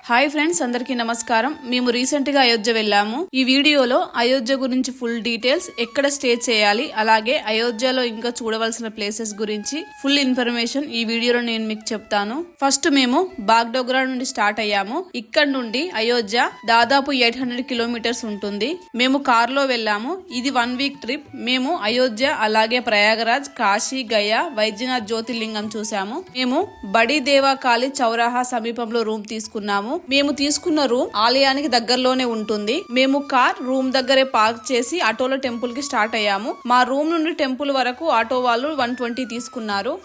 Hi friends, అందరికీ నమస్కారం. మేము రీసెంట్ గా అయోధ్య వెళ్ళాము. ఈ వీడియోలో అయోధ్య గురించి ఫుల్ డీటెయిల్స్, ఎక్కడ స్టే చేయాలి, అలాగే అయోధ్యలో ఇంకా చూడవలసిన ప్లేసెస్ గురించి ఫుల్ ఇన్ఫర్మేషన్ ఈ వీడియోలో నేను మీకు చెప్తాను. ఫస్ట్ మేము బాగ్డోగ్రా నుండి స్టార్ట్ అయ్యాము. ఇక్కడ నుండి అయోధ్య దాదాపు 800 కిలోమీటర్స్ ఉంటుంది. మేము కార్ లో వెళ్ళాము. ఇది 1 వీక్ ట్రిప్. మేము అయోధ్య, అలాగే ప్రయాగరాజ్, కాశీ, గయా, వైద్యనాథ్ జ్యోతిర్లింగం చూసాము. మేము బడి దేవా కాళీ చౌరాహా సమీపంలో రూమ్ తీసుకున్నాము. మేము తీసుకున్న రూమ్ ఆలయానికి దగ్గరలోనే ఉంటుంది. మేము కార్ రూమ్ దగ్గరే పార్క్ చేసి ఆటోలో టెంపుల్ కి స్టార్ట్ అయ్యాము. మా రూమ్ నుండి టెంపుల్ వరకు ఆటో వాళ్ళు 120 తీసుకున్నారు.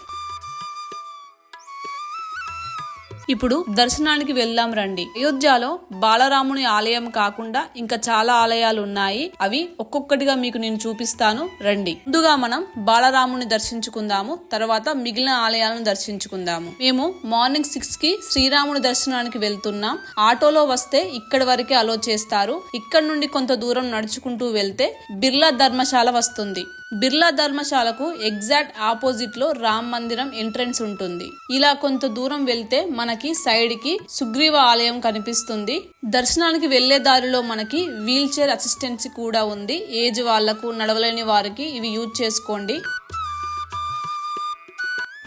ఇప్పుడు దర్శనానికి వెళ్దాం రండి. అయోధ్యలో బాలరాముని ఆలయం కాకుండా ఇంకా చాలా ఆలయాలు ఉన్నాయి. అవి ఒక్కొక్కటిగా మీకు నేను చూపిస్తాను రండి. ముందుగా మనం బాలరాముని దర్శించుకుందాము, తర్వాత మిగిలిన ఆలయాలను దర్శించుకుందాము. మేము మార్నింగ్ 6 కి శ్రీరాముని దర్శనానికి వెళ్తున్నాం. ఆటోలో వస్తే ఇక్కడి వరకే అలో చేస్తారు. ఇక్కడ నుండి కొంత దూరం నడుచుకుంటూ వెళ్తే బిర్లా ధర్మశాల వస్తుంది. బిర్లా ధర్మశాలకు ఎగ్జాక్ట్ ఆపోజిట్ లో రామ్ మందిరం ఎంట్రన్స్ ఉంటుంది. ఇలా కొంత దూరం వెళ్తే మనకి సైడ్ కి సుగ్రీవ ఆలయం కనిపిస్తుంది. దర్శనానికి వెళ్లే దారిలో మనకి వీల్ చైర్ అసిస్టెన్సీ కూడా ఉంది. ఏజ్ వాళ్లకు, నడవలేని వారికి ఇవి యూజ్ చేసుకోండి.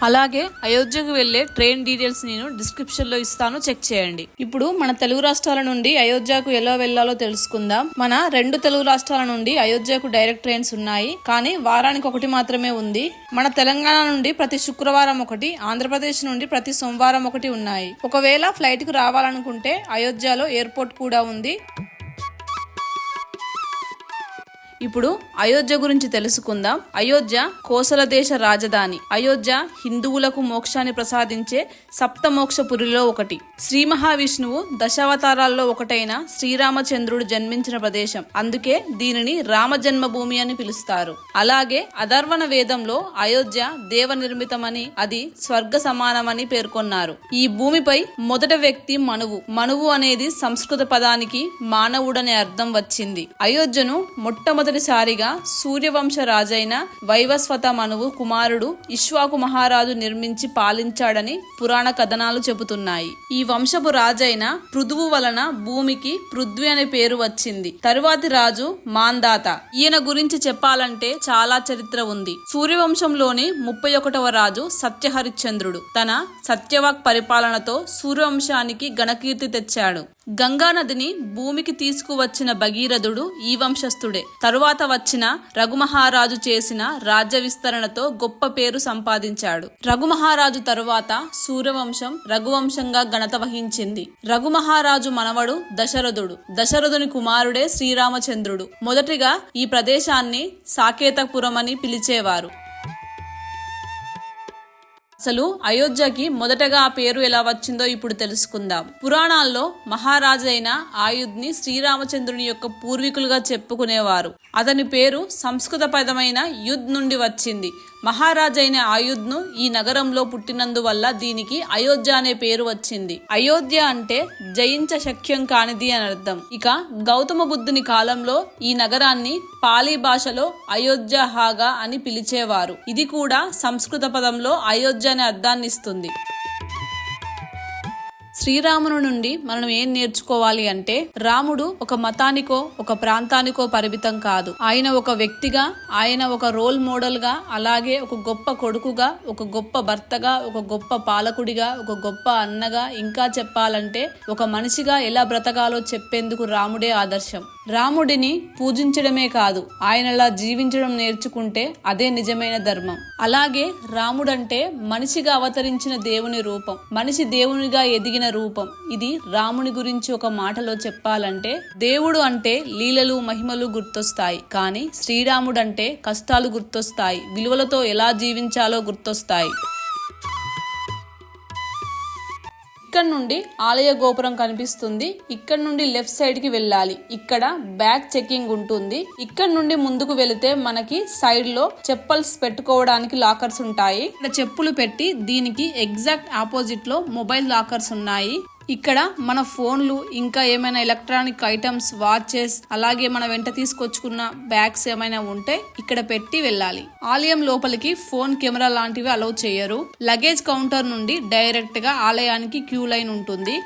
అలాగే అయోధ్యకు వెళ్లే ట్రైన్ డీటెయిల్స్ నేను డిస్క్రిప్షన్ లో ఇస్తాను, చెక్ చేయండి. ఇప్పుడు మన తెలుగు రాష్ట్రాల నుండి అయోధ్యకు ఎలా వెళ్లాలో తెలుసుకుందాం. మన 2 తెలుగు రాష్ట్రాల నుండి అయోధ్యకు డైరెక్ట్ ట్రైన్స్ ఉన్నాయి, కానీ వారానికి 1 మాత్రమే ఉంది. మన తెలంగాణ నుండి ప్రతి శుక్రవారం 1, ఆంధ్రప్రదేశ్ నుండి ప్రతి సోమవారం 1 ఉన్నాయి. ఒకవేళ ఫ్లైట్ కు రావాలనుకుంటే అయోధ్యలో ఎయిర్పోర్ట్ కూడా ఉంది. ఇప్పుడు అయోధ్య గురించి తెలుసుకుందాం. అయోధ్య కోసల దేశ రాజధాని. అయోధ్య హిందువులకు మోక్షాన్ని ప్రసాదించే సప్తమోక్షపురిలో ఒకటి. శ్రీ మహావిష్ణువు దశావతారాల్లో ఒకటైన శ్రీరామచంద్రుడు జన్మించిన ప్రదేశం. అందుకే దీనిని రామ జన్మభూమి అని పిలుస్తారు. అలాగే అధర్వణ వేదంలో అయోధ్య దేవ నిర్మితమని, అది స్వర్గ సమానమని పేర్కొన్నారు. ఈ భూమిపై మొదటి వ్యక్తి మనువు. మనువు అనేది సంస్కృత పదానికి మానవుడనే అర్థం వచ్చింది. అయోధ్యను మొట్టమొదటిసారిగా సూర్యవంశ రాజైన వైవస్వత మనువు కుమారుడు ఇక్ష్వాకు మహారాజు నిర్మించి పాలించాడని పురాణ కథనాలు చెబుతున్నాయి. ఈ వంశపు రాజైన పృథువు వలన భూమికి పృథ్వీ అనే పేరు వచ్చింది. తరువాతి రాజు మాంధాత. ఈయన గురించి చెప్పాలంటే చాలా చరిత్ర ఉంది. సూర్యవంశంలోని 31వ రాజు సత్యహరిశ్చంద్రుడు తన సత్యవాక్ పరిపాలనతో సూర్యవంశానికి ఘనకీర్తి తెచ్చాడు. గంగా నదిని భూమికి తీసుకువచ్చిన భగీరథుడు ఈ వంశస్థుడే. తరువాత వచ్చిన రఘుమహారాజు చేసిన రాజ్య విస్తరణతో గొప్ప పేరు సంపాదించాడు. రఘుమహారాజు తరువాత సూర్యవంశం రఘువంశంగా ఘనత వహించింది. రఘుమహారాజు మనవడు దశరథుడు. దశరథుని కుమారుడే శ్రీరామచంద్రుడు. మొదటిగా ఈ ప్రదేశాన్ని సాకేతపురం అని పిలిచేవారు. అసలు అయోధ్యకి మొదటగా ఆ పేరు ఎలా వచ్చిందో ఇప్పుడు తెలుసుకుందాం. పురాణాల్లో మహారాజైన ఆయుధ్ని శ్రీరామచంద్రుని యొక్క పూర్వీకులుగా చెప్పుకునేవారు. అతని పేరు సంస్కృత పదమైన యుద్ నుండి వచ్చింది. మహారాజైన ఆయుధ్ను ఈ నగరంలో పుట్టినందువల్ల దీనికి అయోధ్య అనే పేరు వచ్చింది. అయోధ్య అంటే జయించ శక్యం కానిది అని అర్థం. ఇక గౌతమ బుద్ధుని కాలంలో ఈ నగరాన్ని పాలీ భాషలో అయోధ్యహాగా అని పిలిచేవారు. ఇది కూడా సంస్కృత పదంలో అయోధ్య అనే అర్థాన్ని ఇస్తుంది. శ్రీరాముని నుండి మనం ఏం నేర్చుకోవాలి అంటే, రాముడు ఒక మతానికో ఒక ప్రాంతానికో పరిమితం కాదు. ఆయన ఒక వ్యక్తిగా, ఆయన ఒక రోల్ మోడల్ గా, అలాగే ఒక గొప్ప కొడుకుగా, ఒక గొప్ప భర్తగా, ఒక గొప్ప పాలకుడిగా, ఒక గొప్ప అన్నగా, ఇంకా చెప్పాలంటే ఒక మనిషిగా ఎలా బ్రతకాలో చెప్పేందుకు రాముడే ఆదర్శం. రాముడిని పూజించడమే కాదు, ఆయనలా జీవించడం నేర్చుకుంటే అదే నిజమైన ధర్మం. అలాగే రాముడంటే మనిషిగా అవతరించిన దేవుని రూపం, మనిషి దేవునిగా ఎదిగిన రూపం. ఇది రాముని గురించి ఒక మాటలో చెప్పాలంటే, దేవుడు అంటే లీలలు మహిమలు గుర్తొస్తాయి, కానీ శ్రీరాముడంటే కష్టాలు గుర్తొస్తాయి, విలువలతో ఎలా జీవించాలో గుర్తొస్తాయి. ఇక్కడ నుండి ఆలయ గోపురం కనిపిస్తుంది. ఇక్కడ నుండి లెఫ్ట్ సైడ్ కి వెళ్ళాలి. ఇక్కడ బ్యాగ్ చెకింగ్ ఉంటుంది. ఇక్కడ నుండి ముందుకు వెళితే మనకి సైడ్ లో చెప్పల్స్ పెట్టుకోవడానికి లాకర్స్ ఉంటాయి. ఇక్కడ చెప్పులు పెట్టి దీనికి ఎగ్జాక్ట్ ఆపోజిట్ లో మొబైల్ లాకర్స్ ఉన్నాయి. ఇక్కడ మన ఫోన్లు, ఇంకా ఏమైనా ఎలక్ట్రానిక్ ఐటమ్స్, వాచెస్, అలాగే మన వెంట తీసుకొచ్చుకున్న బ్యాగ్స్ ఏమైనా ఉంటే ఇక్కడ పెట్టి వెళ్ళాలి. ఆలయం లోపలికి ఫోన్, కెమెరా లాంటివి అలౌ చేయరు. లగేజ్ కౌంటర్ నుండి డైరెక్ట్ గా ఆలయానికి క్యూ లైన్ ఉంటుంది.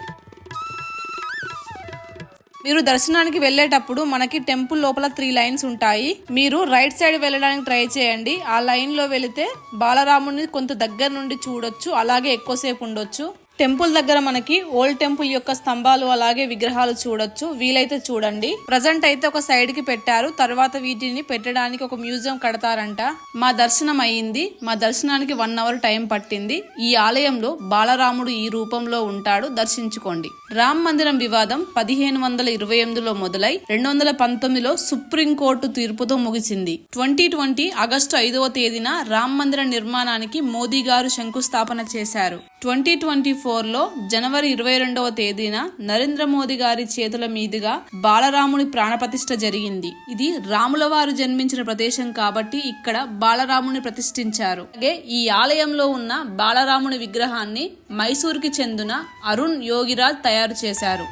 మీరు దర్శనానికి వెళ్ళేటప్పుడు మనకి టెంపుల్ లోపల 3 లైన్స్ ఉంటాయి. మీరు రైట్ సైడ్ వెళ్ళడానికి ట్రై చేయండి. ఆ లైన్ లో వెళితే బాలరాముడిని కొంత దగ్గర నుండి చూడొచ్చు, అలాగే ఎక్కువసేపు ఉండొచ్చు. టెంపుల్ దగ్గర మనకి ఓల్డ్ టెంపుల్ యొక్క స్తంభాలు అలాగే విగ్రహాలు చూడొచ్చు. వీలైతే చూడండి. ప్రజెంట్ అయితే ఒక సైడ్ కి పెట్టారు, తర్వాత వీటిని పెట్టడానికి ఒక మ్యూజియం కడతారంట. మా దర్శనం అయ్యింది. మా దర్శనానికి 1 అవర్ టైం పట్టింది. ఈ ఆలయంలో బాలరాముడు ఈ రూపంలో ఉంటాడు, దర్శించుకోండి. రామ్ మందిరం వివాదం 1528లో మొదలై 2019లో సుప్రీంకోర్టు తీర్పుతో ముగిసింది. 2020 ఆగస్టు 5వ తేదీన రామ్ మందిర నిర్మాణానికి మోదీ గారు శంకుస్థాపన చేశారు. 2024లో జనవరి 22వ తేదీన నరేంద్ర మోదీ గారి చేతుల మీదుగా బాలరాముని ప్రాణప్రతిష్ఠ జరిగింది. ఇది రాముల వారు జన్మించిన ప్రదేశం కాబట్టి ఇక్కడ బాలరాముని ప్రతిష్ఠించారు. అలాగే ఈ ఆలయంలో ఉన్న బాలరాముని విగ్రహాన్ని మైసూరుకి చెందిన అరుణ్ యోగిరాజ్ తయారు చేశారు.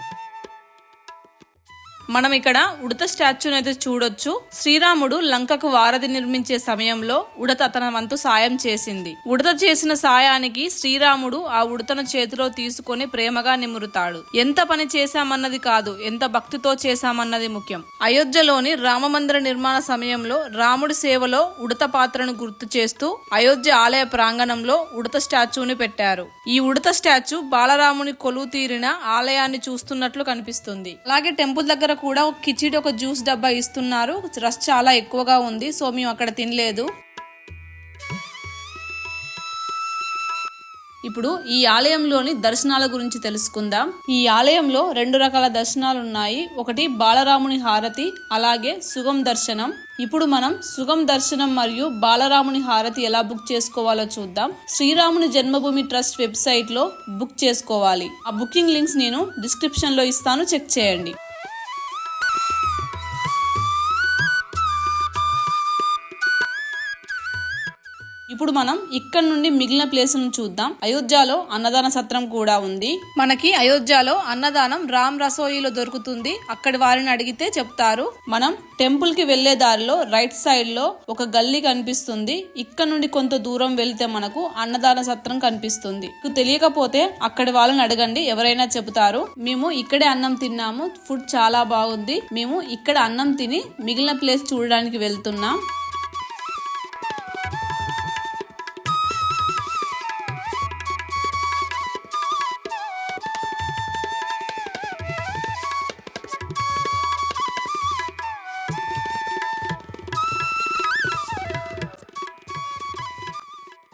మనం ఇక్కడ ఉడత స్టాచ్యూని అయితే చూడొచ్చు. శ్రీరాముడు లంకకు వారధి నిర్మించే సమయంలో ఉడత తన వంతు సాయం చేసింది. ఉడత చేసిన సాయానికి శ్రీరాముడు ఆ ఉడతను చేతిలో తీసుకొని ప్రేమగా నిమురుతాడు. ఎంత పని చేశామన్నది కాదు, ఎంత భక్తితో చేశామన్నది ముఖ్యం. అయోధ్యలోని రామమందిర నిర్మాణ సమయంలో రాముడి సేవలో ఉడత పాత్రను గుర్తు చేస్తూ అయోధ్య ఆలయ ప్రాంగణంలో ఉడత స్టాచ్యూని పెట్టారు. ఈ ఉడత స్టాచ్యూ బాలరాముని కొలువు తీరిన ఆలయాన్ని చూస్తున్నట్లు కనిపిస్తుంది. అలాగే టెంపుల్ దగ్గర కూడా ఒక కిచిడి, ఒక జ్యూస్ డబ్బా ఇస్తున్నారు. రష్ చాలా ఎక్కువగా ఉంది, సో మేము అక్కడ తినలేదు. ఇప్పుడు ఈ ఆలయంలోని దర్శనాల గురించి తెలుసుకుందాం. ఈ ఆలయంలో 2 రకాల దర్శనాలు ఉన్నాయి. ఒకటి బాలరాముని హారతి, అలాగే సుగం దర్శనం. ఇప్పుడు మనం సుగం దర్శనం మరియు బాలరాముని హారతి ఎలా బుక్ చేసుకోవాలో చూద్దాం. శ్రీరాముని జన్మభూమి ట్రస్ట్ వెబ్సైట్ లో బుక్ చేసుకోవాలి. ఆ బుకింగ్ లింక్స్ నేను డిస్క్రిప్షన్ లో ఇస్తాను, చెక్ చేయండి. ఇప్పుడు మనం ఇక్కడ నుండి మిగిలిన ప్లేసులను చూద్దాం. అయోధ్యలో అన్నదాన సత్రం కూడా ఉంది. మనకి అయోధ్యలో అన్నదానం రామ్ రసోయిలో దొరుకుతుంది. అక్కడి వారిని అడిగితే చెప్తారు. మనం టెంపుల్ కి వెళ్లే దారిలో రైట్ సైడ్ లో ఒక గల్లీ కనిపిస్తుంది. ఇక్కడ నుండి కొంత దూరం వెళ్తే మనకు అన్నదాన సత్రం కనిపిస్తుంది. మీకు తెలియకపోతే అక్కడి వాళ్ళని అడగండి, ఎవరైనా చెబుతారు. మేము ఇక్కడే అన్నం తిన్నాము, ఫుడ్ చాలా బాగుంది. మేము ఇక్కడ అన్నం తిని మిగిలిన ప్లేస్ చూడడానికి వెళ్తున్నాం.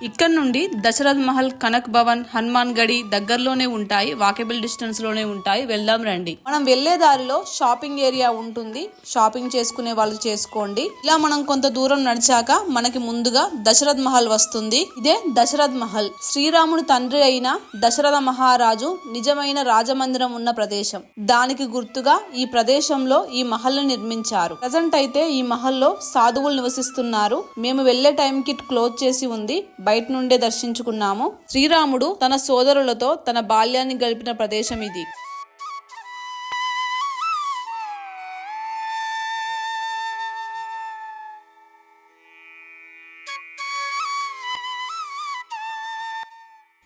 ఇక్కడ నుండి దశరథ్ మహల్, కనక్ భవన్, హనుమాన్ గడి దగ్గరలోనే ఉంటాయి. వాకేబుల్ డిస్టెన్స్ లోనే ఉంటాయి. వెళ్దాం రండి. మనం వెళ్లే దారిలో షాపింగ్ ఏరియా ఉంటుంది. షాపింగ్ చేసుకునే వాళ్ళు చేసుకోండి. ఇలా మనం కొంత దూరం నడిచాక మనకి ముందుగా దశరథ్ మహల్ వస్తుంది. ఇదే దశరథ్ మహల్. శ్రీరాముడి తండ్రి అయిన దశరథ మహారాజు నిజమైన రాజమందిరం ఉన్న ప్రదేశం. దానికి గుర్తుగా ఈ ప్రదేశంలో ఈ మహల్ ని నిర్మించారు. ప్రజెంట్ అయితే ఈ మహల్లో సాధువులు నివసిస్తున్నారు. మేము వెళ్లే టైం కి క్లోజ్ చేసి ఉంది. బయట నుండే దర్శించుకున్నాము. శ్రీరాముడు తన సోదరులతో తన బాల్యాన్ని గడిపిన ప్రదేశం ఇది.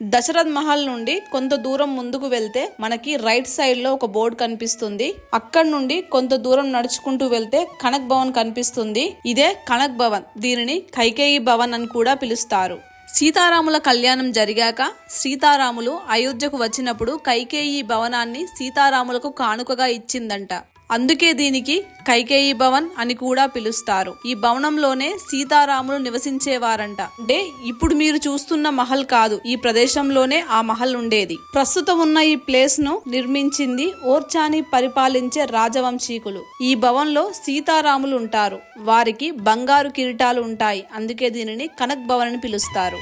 దశరథ్ మహల్ నుండి కొంత దూరం ముందుకు వెళ్తే మనకి రైట్ సైడ్ లో ఒక బోర్డు కనిపిస్తుంది. అక్కడ నుండి కొంత దూరం నడుచుకుంటూ వెళ్తే కనక్ భవన్ కనిపిస్తుంది. ఇదే కనక్ భవన్. దీనిని కైకేయి భవన్ అని కూడా పిలుస్తారు. సీతారాముల కళ్యాణం జరిగాక సీతారాములు అయోధ్యకు వచ్చినప్పుడు కైకేయి భవనాన్ని సీతారాములకు కానుకగా ఇచ్చిందంట. అందుకే దీనికి కైకేయి భవన్ అని కూడా పిలుస్తారు. ఈ భవనంలోనే సీతారాములు నివసించేవారంట. అంటే ఇప్పుడు మీరు చూస్తున్న మహల్ కాదు, ఈ ప్రదేశంలోనే ఆ మహల్ ఉండేది. ప్రస్తుతం ఉన్న ఈ ప్లేస్ ను నిర్మించింది ఓర్చాని పరిపాలించే రాజవంశీకులు. ఈ భవన్లో సీతారాములు ఉంటారు. వారికి బంగారు కిరీటాలు ఉంటాయి. అందుకే దీనిని కనక్ భవన్ అని పిలుస్తారు.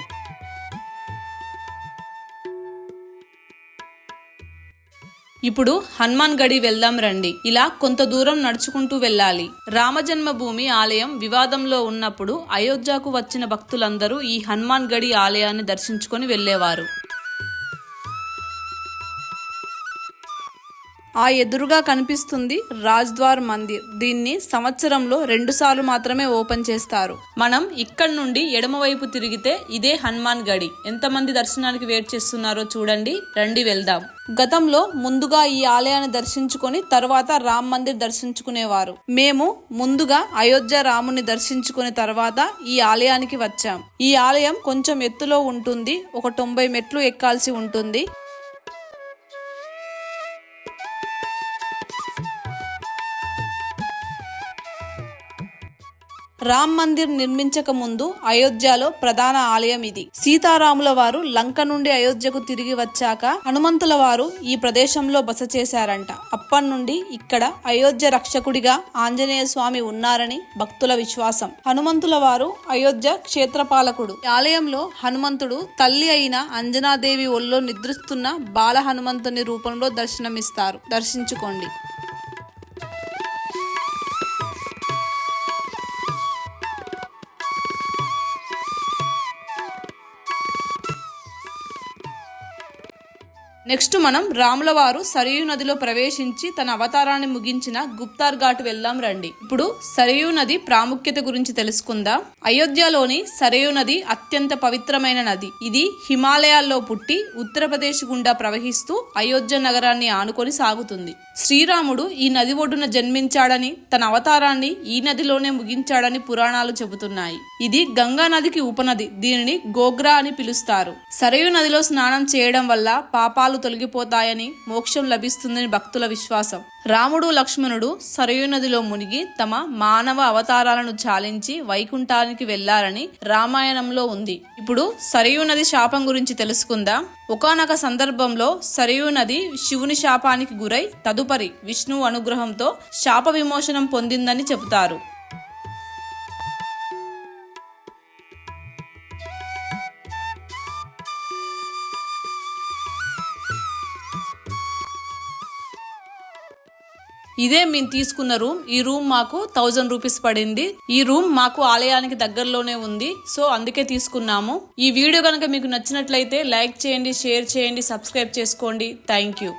ఇప్పుడు హనుమాన్ గడి వెళ్దాం రండి. ఇలా కొంత దూరం నడుచుకుంటూ వెళ్ళాలి. రామజన్మభూమి ఆలయం వివాదంలో ఉన్నప్పుడు అయోధ్యకు వచ్చిన భక్తులందరూ ఈ హనుమాన్ గడి ఆలయాన్ని దర్శించుకొని వెళ్లేవారు. ఆ ఎదురుగా కనిపిస్తుంది రాజ్ద్వార్ మందిర్. దీన్ని సంవత్సరంలో 2 సార్లు మాత్రమే ఓపెన్ చేస్తారు. మనం ఇక్కడ నుండి ఎడమవైపు తిరిగితే ఇదే హనుమాన్ గడి. ఎంతమంది దర్శనానికి వెయిట్ చేస్తున్నారో చూడండి. రండి వెళ్దాం. గతంలో ముందుగా ఈ ఆలయాన్ని దర్శించుకొని తర్వాత రామ్ మందిర్ దర్శించుకునేవారు. మేము ముందుగా అయోధ్య రాముని దర్శించుకుని తర్వాత ఈ ఆలయానికి వచ్చాం. ఈ ఆలయం కొంచెం ఎత్తులో ఉంటుంది. ఒక 90 మెట్లు ఎక్కాల్సి ఉంటుంది. రామ్ మందిర్ నిర్మించక ముందు అయోధ్యలో ప్రధాన ఆలయం ఇది. సీతారాముల వారు లంక నుండి అయోధ్యకు తిరిగి వచ్చాక హనుమంతుల వారు ఈ ప్రదేశంలో బస చేశారంట. అప్పటి నుండి ఇక్కడ అయోధ్య రక్షకుడిగా ఆంజనేయ స్వామి ఉన్నారని భక్తుల విశ్వాసం. హనుమంతుల వారు అయోధ్య క్షేత్రపాలకుడు. ఆలయంలో హనుమంతుడు తల్లి అయిన అంజనాదేవి ఒళ్ళో నిద్రిస్తున్న బాల హనుమంతుని రూపంలో దర్శనమిస్తారు. దర్శించుకోండి. నెక్స్ట్ మనం రాముల వారు సరియు నదిలో ప్రవేశించి తన అవతారాన్ని ముగించిన గుప్తార్ ఘాట్ వెళ్దాం రండి. ఇప్పుడు సరియు నది ప్రాముఖ్యత గురించి తెలుసుకుందాం. అయోధ్యలోని సరియు నది అత్యంత పవిత్రమైన నది. ఇది హిమాలయాల్లో పుట్టి ఉత్తరప్రదేశ్ గుండా ప్రవహిస్తూ అయోధ్య నగరాన్ని ఆనుకొని సాగుతుంది. శ్రీరాముడు ఈ నది ఒడ్డున జన్మించాడని, తన అవతారాన్ని ఈ నదిలోనే ముగించాడని పురాణాలు చెబుతున్నాయి. ఇది గంగా నదికి ఉపనది. దీనిని గోగ్రా అని పిలుస్తారు. సరియు నదిలో స్నానం చేయడం వల్ల పాపాలు తొలగిపోతాయని, మోక్షం లభిస్తుందని భక్తుల విశ్వాసం. రాముడు లక్ష్మణుడు సరియు నదిలో మునిగి తమ మానవ అవతారాలను చాలించి వైకుంఠానికి వెళ్లారని రామాయణంలో ఉంది. ఇప్పుడు సరియు నది శాపం గురించి తెలుసుకుందాం. ఒకానొక సందర్భంలో సరియు నది శివుని శాపానికి గురై తదుపరి విష్ణువు అనుగ్రహంతో శాప విమోచనం పొందిందని చెబుతారు. ఇదే మేము తీసుకున్న రూమ్. ఈ రూమ్ మాకు 1000 రూపీస్ పడింది. ఈ రూమ్ మాకు ఆలయానికి దగ్గరలోనే ఉంది. సో అందుకే తీసుకున్నాము. ఈ వీడియో కనుక మీకు నచ్చినట్లయితే లైక్ చేయండి, షేర్ చేయండి, సబ్స్క్రైబ్ చేసుకోండి. Thank you.